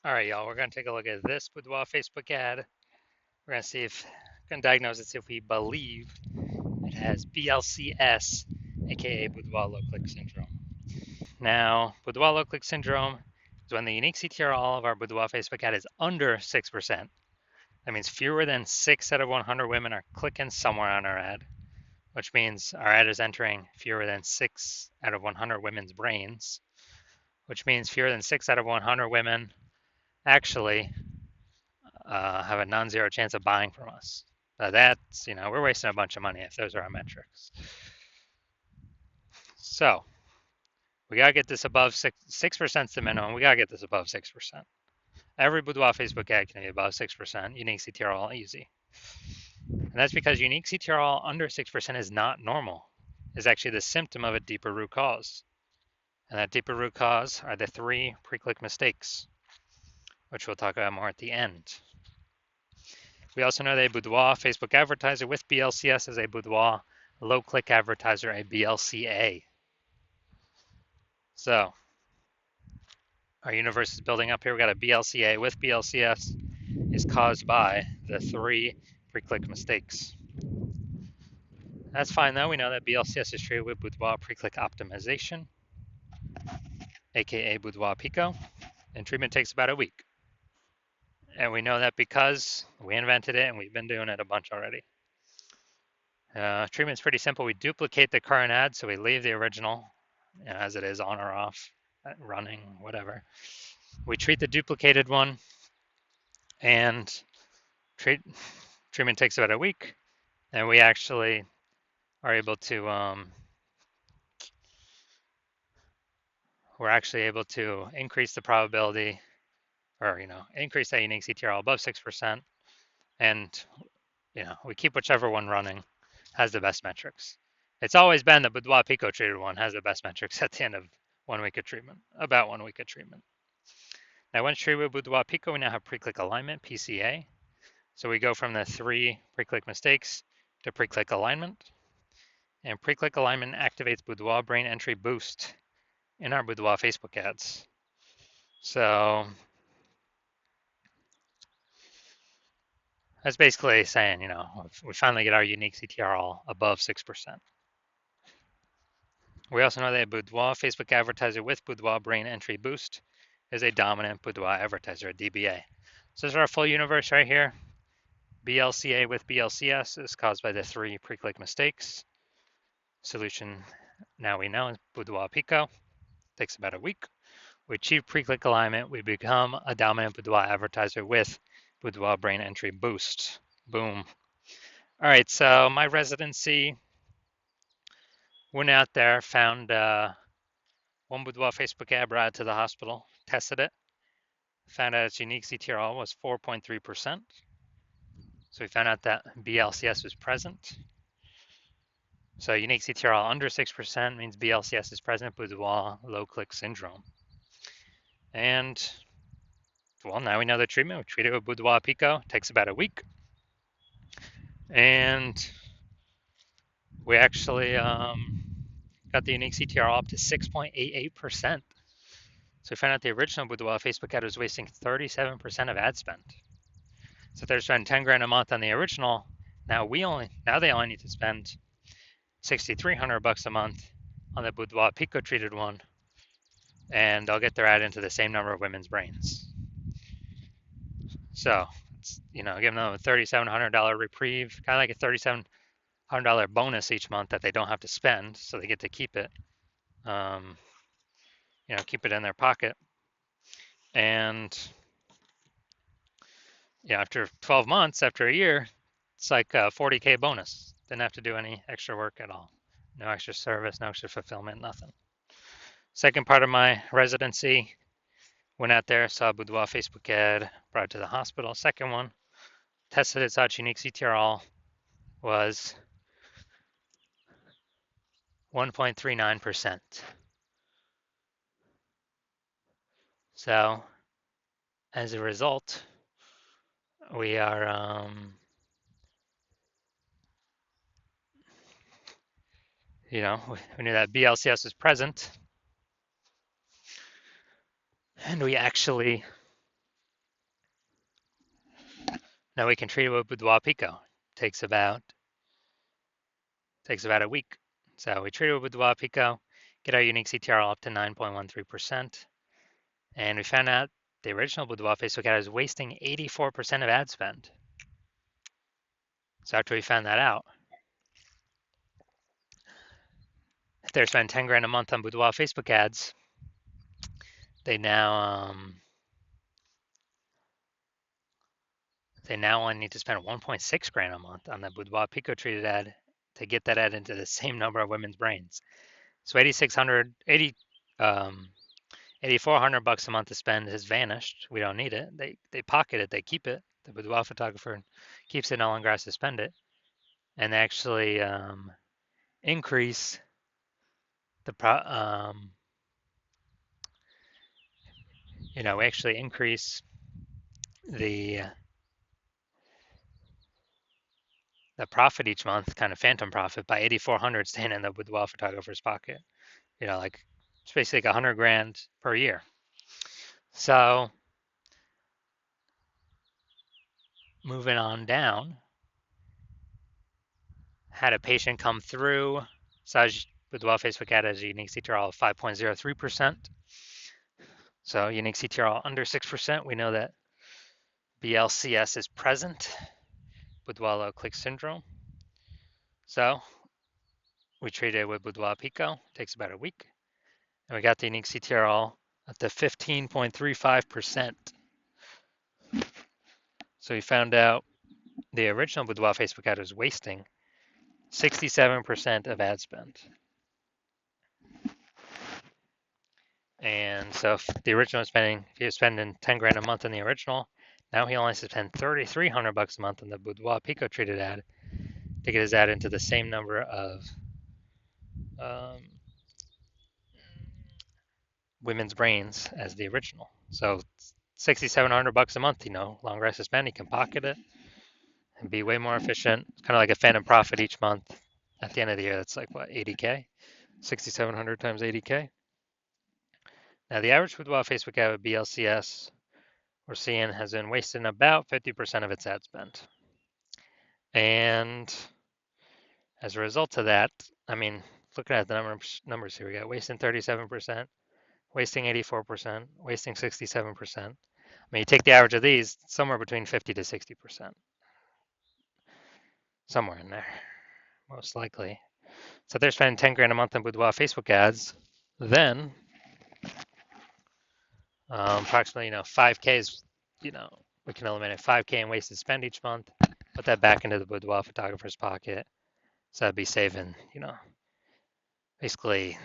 All right, y'all, we're going to take a look at this Boudoir Facebook ad. We're going to see if, going to diagnose it, see if we believe it has BLCS, aka Boudoir low click syndrome. Now, Boudoir low click syndrome is when the unique CTRL of our Boudoir Facebook ad is under 6%. That means fewer than 6 out of 100 women are clicking somewhere on our ad, which means our ad is entering fewer than 6 out of 100 women's brains, which means fewer than 6 out of 100 women actually have a non-zero chance of buying from us. That's, we're wasting a bunch of money if those are our metrics. So we gotta get this above 6%. The minimum. We gotta get this above 6%. Every Boudoir Facebook ad can be above 6%. Unique CTRL easy, and that's because unique CTRL under 6% is not normal. It's actually the symptom of a deeper root cause, and that deeper root cause are the 3 pre-click mistakes, which we'll talk about more at the end. We also know that a Boudoir Facebook advertiser with BLCS is a Boudoir low click advertiser, a BLCA. So our universe is building up here. We got a BLCA with BLCS is caused by the 3 pre-click mistakes. That's fine though. We know that BLCS is treated with Boudoir pre-click optimization, aka Boudoir Pico, and treatment takes about a week. And we know that because we invented it and we've been doing it a bunch already. Treatment's pretty simple. We duplicate the current ad, so we leave the original as it is, on or off, running, whatever. We treat the duplicated one, and treatment takes about a week, and we actually are able to we're actually able to increase the probability, or increase that unique CTRL above 6%, and we keep whichever one running has the best metrics. It's always been the Boudoir Pico treated one has the best metrics at the end of 1 week of treatment, about 1 week of treatment. Now, once treated with Boudoir Pico, we now have pre-click alignment, PCA. So we go from the 3 pre-click mistakes to pre-click alignment. And pre-click alignment activates Boudoir brain entry boost in our Boudoir Facebook ads. So that's basically saying, we finally get our unique CTRL above 6%. We also know that a Boudoir Facebook advertiser with Boudoir brain entry boost is a dominant Boudoir advertiser, a DBA. So this is our full universe right here. BLCA with BLCS is caused by the 3 pre-click mistakes. Solution now we know is Boudoir Pico. Takes about a week. We achieve pre-click alignment. We become a dominant Boudoir advertiser with Boudoir brain entry boost. Boom. All right, so my residency went out there, found one Boudoir Facebook ad, brought it to the hospital, tested it, found out its unique CTRL was 4.3%. So we found out that BLCS was present. So unique CTRL under 6% means BLCS is present, Boudoir low click syndrome. And well, now we know the treatment. We treat it with Boudoir Pico. It takes about a week. And we actually got the unique CTRL up to 6.88%. So we found out the original Boudoir Facebook ad was wasting 37% of ad spend. So if they're spending 10 grand a month on the original, now they only need to spend 6,300 bucks a month on the Boudoir Pico treated one, and they'll get their ad into the same number of women's brains. So it's, giving them a $3,700 reprieve, kind of like a $3,700 bonus each month that they don't have to spend, so they get to keep it, keep it in their pocket. And after 12 months, after a year, it's like a 40K bonus. Didn't have to do any extra work at all. No extra service, no extra fulfillment, nothing. Second part of my residency, went out there, saw a Boudoir Facebook ad, brought it to the hospital. Second one, tested its out, unique CTRL was 1.39%. So as a result, we are we knew that BLCS was present, and we actually Now we can treat it with Boudoir Pico. Takes about a week. So we treat it with Boudoir Pico, get our unique CTR up to 9.13%, and we found out the original Boudoir Facebook ad is wasting 84% of ad spend. So after we found that out, if they're spending 10 grand a month on Boudoir Facebook ads, they now only need to spend 1.6 grand a month on the Boudoir Pico treated ad to get that ad into the same number of women's brains. So 8,400 bucks a month to spend has vanished. We don't need it. They pocket it. They keep it. The boudoir photographer keeps it. No longer has to spend it, and they actually increase the we actually increase the profit each month, kind of phantom profit, by 8,400 staying in the boudoir photographer's pocket. Like it's basically like 100 grand per year. So moving on down, had a patient come through. Boudoir Facebook ad has a unique CTRL of 5.03%. So unique CTRL under 6%. We know that BLCS is present, Boudoir low click syndrome. So we treated it with Boudoir Pico. Takes about a week. And we got the unique CTRL up to 15.35%. So we found out the original Boudoir Facebook ad was wasting 67% of ad spend. And so if the original was if he was spending 10 grand a month on the original, now he only has to spend 3,300 bucks a month on the Boudoir Pico treated ad to get his ad into the same number of women's brains as the original. So 6,700 bucks a month, longer has to spend. He can pocket it and be way more efficient. It's kind of like a phantom profit each month. At the end of the year, that's like what, 80K? 6,700 times 80K. Now the average Boudoir Facebook ad with BLCS we're seeing has been wasting about 50% of its ad spend. And as a result of that, looking at the numbers here, we got wasting 37%, wasting 84%, wasting 67%. You take the average of these, somewhere between 50 to 60%. Somewhere in there, most likely. So if they're spending 10 grand a month on Boudoir Facebook ads, then approximately 5K is, we can eliminate 5K in wasted spend each month, put that back into the Boudoir photographer's pocket. So that'd be saving, basically,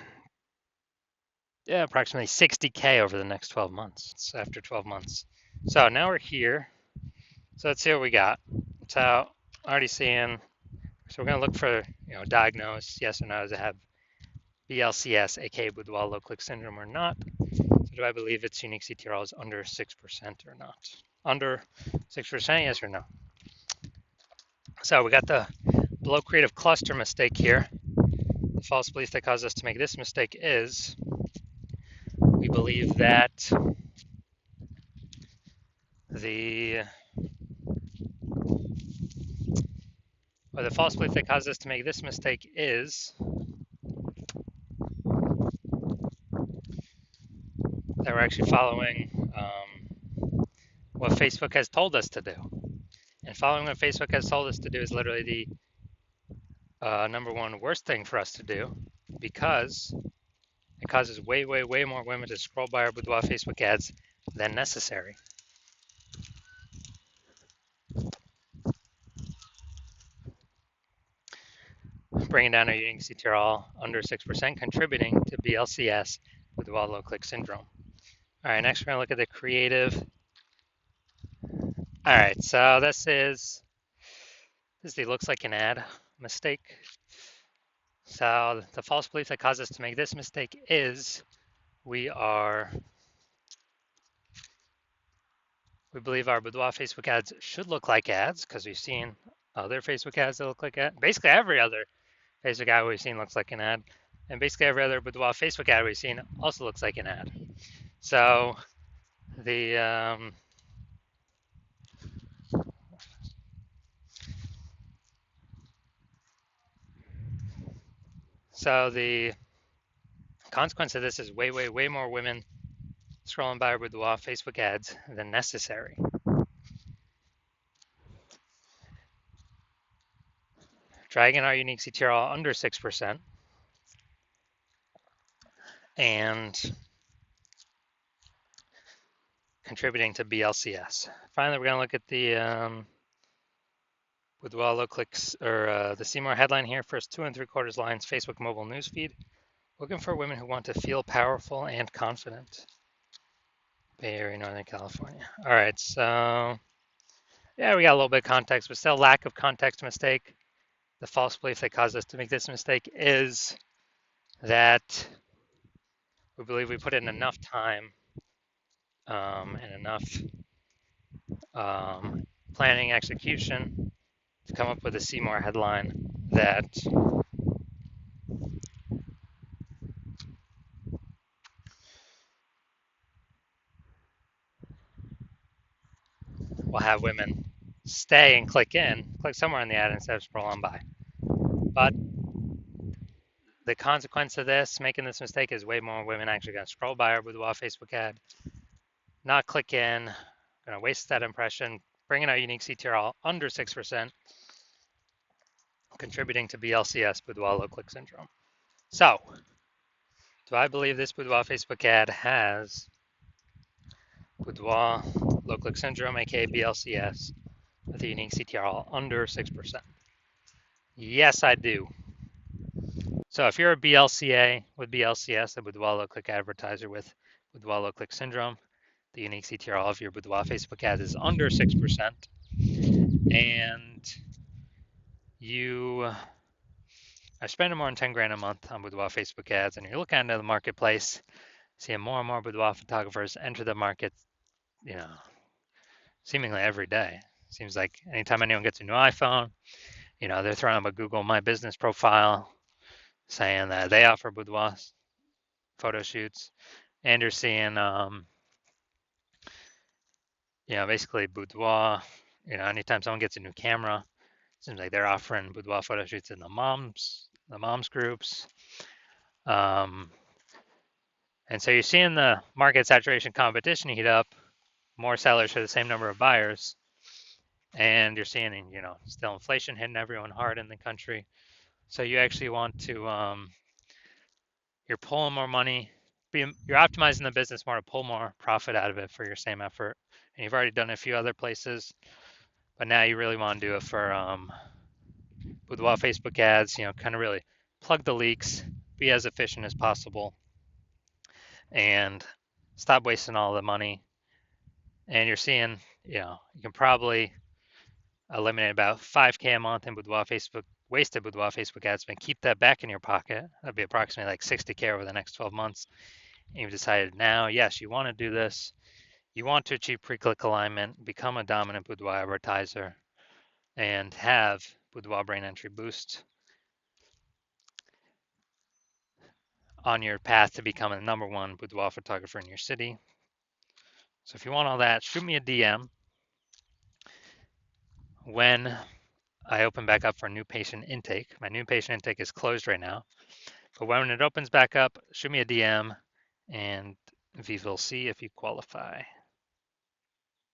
approximately 60K over the next 12 months, after 12 months. So now we're here. So let's see what we got. So already seeing, so we're going to look for, diagnose, yes or no, does it have BLCS, aka Boudoir low click syndrome or not? So do I believe its unique CTRL is under 6% or not? Under 6%, yes or no? So we got the below creative cluster mistake here. The false belief that caused us to make this mistake is we believe that the false belief that caused us to make this mistake is that we're actually following what Facebook has told us to do. And following what Facebook has told us to do is literally the number one worst thing for us to do, because it causes way, way, way more women to scroll by our Boudoir Facebook ads than necessary. Bringing down our unique CTRL under 6%, contributing to BLCS Boudoir low click syndrome. All right, next we're going to look at the creative. All right, so this looks like an ad mistake. So the false belief that caused us to make this mistake is we believe our Boudoir Facebook ads should look like ads because we've seen other Facebook ads that look like ads. Basically every other Facebook ad we've seen looks like an ad. And basically every other Boudoir Facebook ad we've seen also looks like an ad. So the So the consequence of this is way more women scrolling by our boudoir Facebook ads than necessary. Dragging our unique CTRL under 6% and contributing to BLCS. Finally, we're going to look at the boudoir low clicks, or the Seymour headline here. First 2 3/4 lines, Facebook mobile newsfeed. Looking for women who want to feel powerful and confident. Bay Area, Northern California. All right, so yeah, we got a little bit of context, but still lack of context mistake. The false belief that caused us to make this mistake is that we believe we put in enough time and enough planning execution to come up with a Seymour headline that will have women stay and click somewhere in the ad instead of scroll on by. But the consequence of this, making this mistake, is way more women actually going to scroll by our boudoir Facebook ad, not click in, going to waste that impression, bringing our unique CTRL under 6%, contributing to BLCS, boudoir low click syndrome. So, do I believe this boudoir Facebook ad has boudoir low click syndrome, aka BLCS, with a unique CTRL under 6%? Yes, I do. So if you're a BLCA with BLCS, a boudoir low click advertiser with boudoir low click syndrome, the unique CTRL of your boudoir Facebook ad is under 6%, and you are spending more than 10 grand a month on boudoir Facebook ads, and you're looking into the marketplace, seeing more and more boudoir photographers enter the market, seemingly every day. Seems like anytime anyone gets a new iPhone, they're throwing up a Google My Business profile saying that they offer boudoir photo shoots, and you're seeing, basically boudoir. Anytime someone gets a new camera, it seems like they're offering boudoir photo shoots in the moms groups. And so you're seeing the market saturation competition heat up, more sellers for the same number of buyers, and you're seeing, still inflation hitting everyone hard in the country. So you actually want to, you're pulling more money, you're optimizing the business more to pull more profit out of it for your same effort. And you've already done it a few other places, but now you really want to do it for boudoir Facebook ads, kind of really plug the leaks, be as efficient as possible, and stop wasting all the money. And you're seeing, you can probably eliminate about 5K a month in wasted boudoir Facebook ads, and keep that back in your pocket. That'd be approximately like 60K over the next 12 months. And you've decided now, yes, you want to do this. You want to achieve pre-click alignment, become a dominant boudoir advertiser, and have Boudoir Brain Entry Boost on your path to becoming the #1 boudoir photographer in your city. So if you want all that, shoot me a DM when I open back up for new patient intake. My new patient intake is closed right now, but when it opens back up, shoot me a DM and we will see if you qualify.